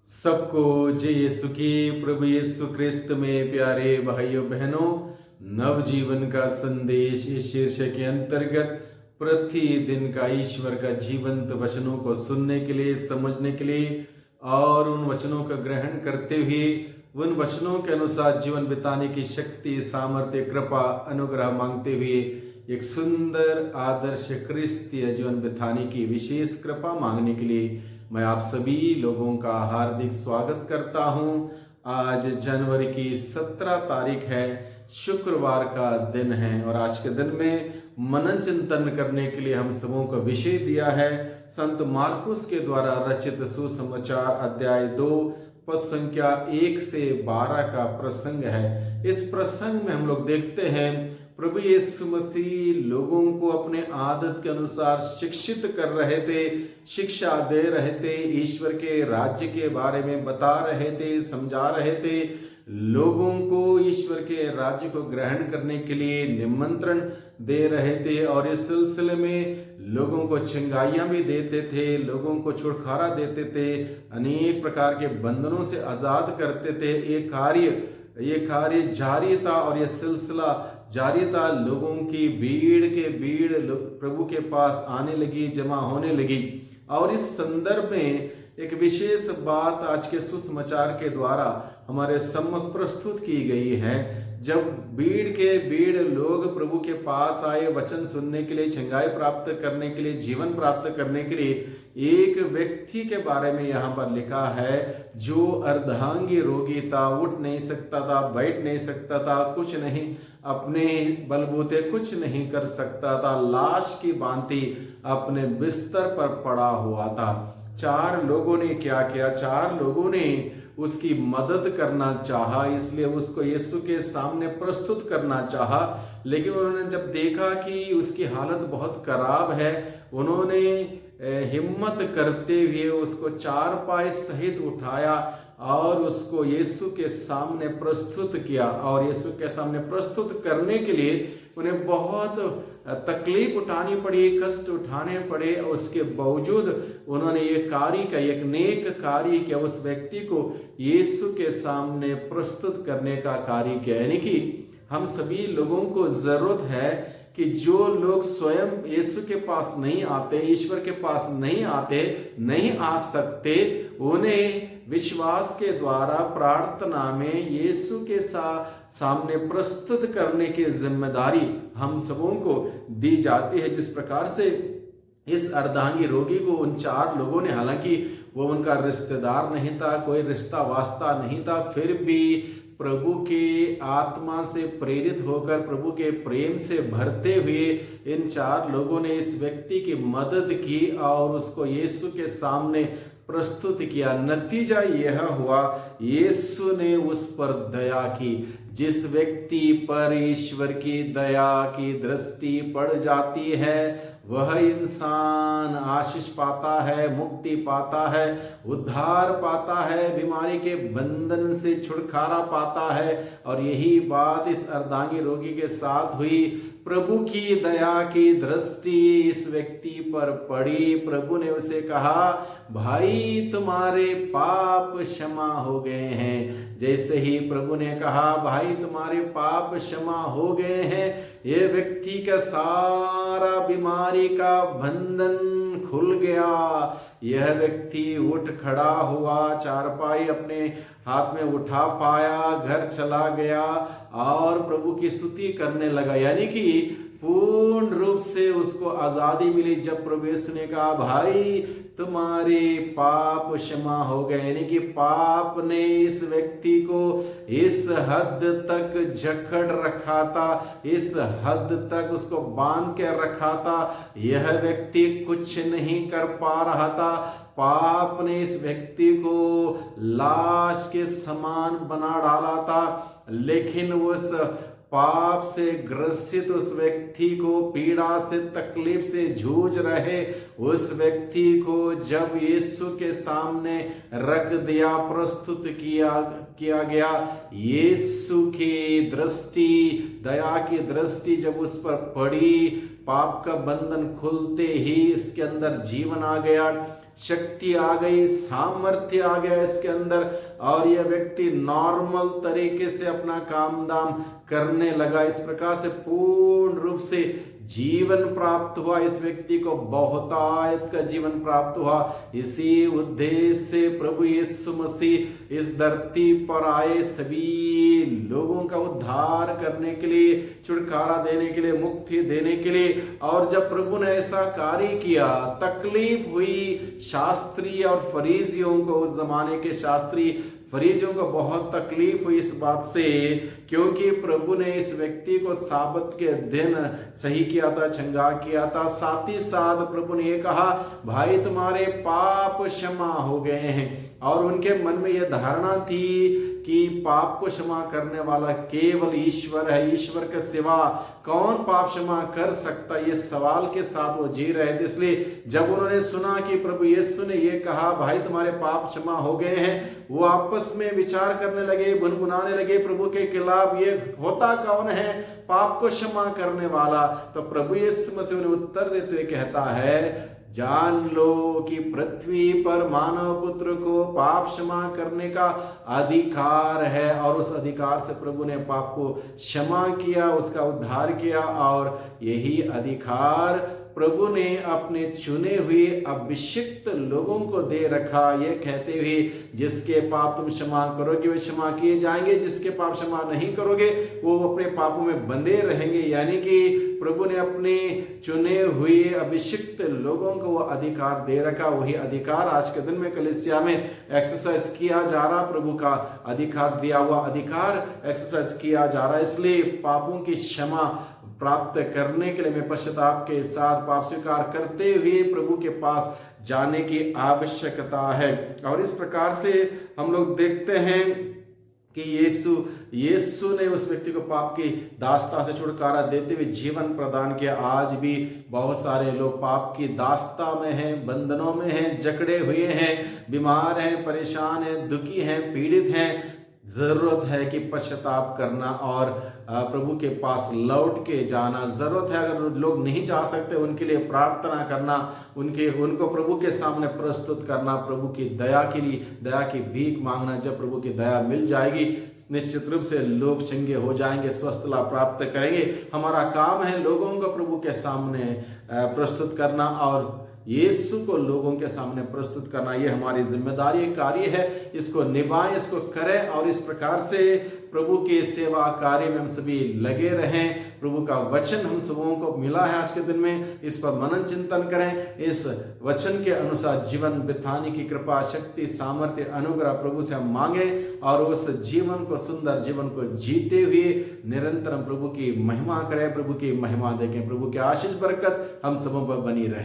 सबको जय यीशु की। प्रभु यीशु क्रिस्त में प्यारे भाइयों बहनों, नव जीवन का संदेश इस शीर्षक के अंतर्गत प्रतिदिन का ईश्वर का जीवंत वचनों को सुनने के लिए, समझने के लिए और उन वचनों का ग्रहण करते हुए उन वचनों के अनुसार जीवन बिताने की शक्ति, सामर्थ्य, कृपा, अनुग्रह मांगते हुए एक सुंदर आदर्श क्रिस्तीय जीवन बिताने की विशेष कृपा मांगने के लिए मैं आप सभी लोगों का हार्दिक स्वागत करता हूं। आज जनवरी की 17 तारीख है, शुक्रवार का दिन है और आज के दिन में मनन चिंतन करने के लिए हम सबों को विषय दिया है संत मार्कुस के द्वारा रचित सुसमाचार अध्याय 2 पद संख्या 1 से 12 का प्रसंग है। इस प्रसंग में हम लोग देखते हैं प्रभु यीशु मसीह लोगों को अपने आदत के अनुसार शिक्षित कर रहे थे, शिक्षा दे रहे थे, ईश्वर के राज्य के बारे में बता रहे थे, समझा रहे थे, लोगों को ईश्वर के राज्य को ग्रहण करने के लिए निमंत्रण दे रहे थे और इस सिलसिले में लोगों को चिंगारियां भी देते थे, लोगों को छुटकारा देते थे, अनेक प्रकार के बंधनों से आज़ाद करते थे। ये कार्य जारी था और ये सिलसिला जारी था। लोगों की भीड़ प्रभु के पास आने लगी, जमा होने लगी। और इस संदर्भ में एक विशेष बात आज के सुसमाचार के द्वारा हमारे सम्मुख प्रस्तुत की गई है। जब भीड़ लोग प्रभु के पास आए वचन सुनने के लिए, चंगाई प्राप्त करने के लिए, जीवन प्राप्त करने के लिए, एक व्यक्ति के बारे में यहाँ पर लिखा है जो अर्धांगी रोगी था, उठ नहीं सकता था, बैठ नहीं सकता था, कुछ नहीं, अपने बलबूते कुछ नहीं कर सकता था, लाश की भांति अपने बिस्तर पर पड़ा हुआ था। 4 लोगों ने क्या किया? 4 लोगों ने उसकी मदद करना चाहा, इसलिए उसको यीशु के सामने प्रस्तुत करना चाहा। लेकिन उन्होंने जब देखा कि उसकी हालत बहुत खराब है, उन्होंने हिम्मत करते हुए उसको 4 पाए सहित उठाया और उसको यीशु के सामने प्रस्तुत किया। और यीशु के सामने प्रस्तुत करने के लिए उन्हें बहुत तकलीफ उठानी पड़ी, कष्ट उठाने पड़े। उसके बावजूद उन्होंने ये कार्य का, एक नेक कार्य किया, उस व्यक्ति को यीशु के सामने प्रस्तुत करने का कार्य किया। यानी कि हम सभी लोगों को जरूरत है कि जो लोग स्वयं यीशु के पास नहीं आते, ईश्वर के पास नहीं आते, नहीं आ सकते, उन्हें विश्वास के द्वारा प्रार्थना में यीशु के सामने प्रस्तुत करने की जिम्मेदारी हम सबों को दी जाती है। जिस प्रकार से इस अर्धांगी रोगी को उन 4 लोगों ने, हालांकि वो उनका रिश्तेदार नहीं था, कोई रिश्ता वास्ता नहीं था, फिर भी प्रभु के आत्मा से प्रेरित होकर, प्रभु के प्रेम से भरते हुए इन 4 लोगों ने इस व्यक्ति की मदद की और उसको यीशु के सामने प्रस्तुत किया। नतीजा यह हुआ, यीशु ने उस पर दया की। जिस व्यक्ति पर ईश्वर की दया की दृष्टि पड़ जाती है, वह इंसान आशीष पाता है, मुक्ति पाता है, उद्धार पाता है, बीमारी के बंधन से छुटकारा पाता है। और यही बात इस अर्धांगी रोगी के साथ हुई। प्रभु की दया की दृष्टि इस व्यक्ति पर पड़ी। प्रभु ने उसे कहा, भाई तुम्हारे पाप क्षमा हो गए हैं। जैसे ही प्रभु ने कहा, भाई तुम्हारे पाप क्षमा हो गए हैं, ये व्यक्ति का सारा बीमारी का बंधन खुल गया। यह व्यक्ति उठ खड़ा हुआ, चारपाई अपने हाथ में उठा पाया, घर चला गया और प्रभु की स्तुति करने लगा। यानी कि पूर्ण रूप से उसको आजादी मिली जब प्रभु यीशु ने कहा, भाई तुम्हारे पाप क्षमा हो गए। यानी कि पाप ने इस व्यक्ति को इस हद तक जकड़ रखा था, इस हद तक उसको बांध के रखा था, यह व्यक्ति कुछ नहीं कर पा रहा था। पाप ने इस व्यक्ति को लाश के समान बना डाला था। लेकिन उस पाप से ग्रसित उस व्यक्ति को, पीड़ा से, तकलीफ से जूझ रहे उस व्यक्ति को जब यीशु के सामने रख दिया, प्रस्तुत किया गया, यीशु की दृष्टि, दया की दृष्टि जब उस पर पड़ी, पाप का बंधन खुलते ही इसके अंदर जीवन आ गया। शक्ति आ गई, सामर्थ्य आ गया इसके अंदर, और यह व्यक्ति नॉर्मल तरीके से अपना काम दाम करने लगा। इस प्रकार से पूर्ण रूप से जीवन प्राप्त हुआ, इस व्यक्ति को बहुतायत का जीवन प्राप्त हुआ। इसी उद्देश्य से प्रभु यीशु मसीह इस धरती पर आए, सभी लोगों का उद्धार करने के लिए, छुटकारा देने के लिए, मुक्ति देने के लिए। और जब प्रभु ने ऐसा कार्य किया, तकलीफ हुई शास्त्री और फरीसियों को, उस जमाने के शास्त्री फरीसियों को बहुत तकलीफ हुई इस बात से, क्योंकि प्रभु ने इस व्यक्ति को साबत के दिन सही किया था, चंगा किया था। साथ ही साथ प्रभु ने ये कहा, भाई तुम्हारे पाप क्षमा हो गए हैं। और उनके मन में यह धारणा थी कि पाप को क्षमा करने वाला केवल ईश्वर है, ईश्वर के सिवा कौन पाप क्षमा कर सकता, ये सवाल के साथ वो जी रहे थे। इसलिए जब उन्होंने सुना कि प्रभु यीशु ने ये कहा, भाई तुम्हारे पाप क्षमा हो गए हैं, वो आपस में विचार करने लगे, गुनगुनाने लगे प्रभु के खिलाफ, ये होता कौन है पाप को क्षमा करने वाला। तो प्रभु यीशु मसीह उन्हें उत्तर देते हुए कहता है, जान लो कि पृथ्वी पर मानव पुत्र को पाप क्षमा करने का अधिकार है। और उस अधिकार से प्रभु ने पाप को क्षमा किया, उसका उद्धार किया। और यही अधिकार प्रभु ने अपने चुने हुए अभिषिक्त लोगों को दे रखा, ये कहते हुए, जिसके पाप तुम क्षमा करोगे वे क्षमा किए जाएंगे, जिसके पाप क्षमा नहीं करोगे वो अपने पापों में बंधे रहेंगे। यानी कि प्रभु ने अपने चुने हुए अभिषिक्त लोगों को वो अधिकार दे रखा। वही अधिकार आज के दिन में कलीसिया में एक्सरसाइज किया जा रहा, प्रभु का अधिकार दिया हुआ अधिकार एक्सरसाइज किया जा रहा है। इसलिए पापों की क्षमा प्राप्त करने के लिए मैं पश्चाताप के साथ पाप स्वीकार करते हुए प्रभु के पास जाने की आवश्यकता है। और इस प्रकार से हम लोग देखते हैं कि यीशु ने उस व्यक्ति को पाप की दास्ता से छुटकारा देते हुए जीवन प्रदान किया। आज भी बहुत सारे लोग पाप की दास्ता में हैं, बंधनों में हैं, जकड़े हुए हैं, बीमार हैं, परेशान हैं, दुखी हैं, पीड़ित हैं। जरूरत है कि पश्चाताप करना और प्रभु के पास लौट के जाना जरूरत है। अगर लोग नहीं जा सकते, उनके लिए प्रार्थना करना, उनको प्रभु के सामने प्रस्तुत करना, प्रभु की दया के लिए दया की भीख मांगना। जब प्रभु की दया मिल जाएगी, निश्चित रूप से लोग चंगे हो जाएंगे, स्वस्थ लाभ प्राप्त करेंगे। हमारा काम है लोगों को प्रभु के सामने प्रस्तुत करना और यीशु को लोगों के सामने प्रस्तुत करना, ये हमारी जिम्मेदारी कार्य है। इसको निभाएं, इसको करें और इस प्रकार से प्रभु के सेवा कार्य में हम सभी लगे रहें। प्रभु का वचन हम सबों को मिला है आज के दिन में, इस पर मनन चिंतन करें, इस वचन के अनुसार जीवन बिताने की कृपा, शक्ति, सामर्थ्य, अनुग्रह प्रभु से हम मांगे और उस जीवन को, सुंदर जीवन को जीते हुए निरंतर प्रभु की महिमा करें, प्रभु की महिमा देखें। प्रभु की आशीष बरकत हम सबों पर बनी रहे।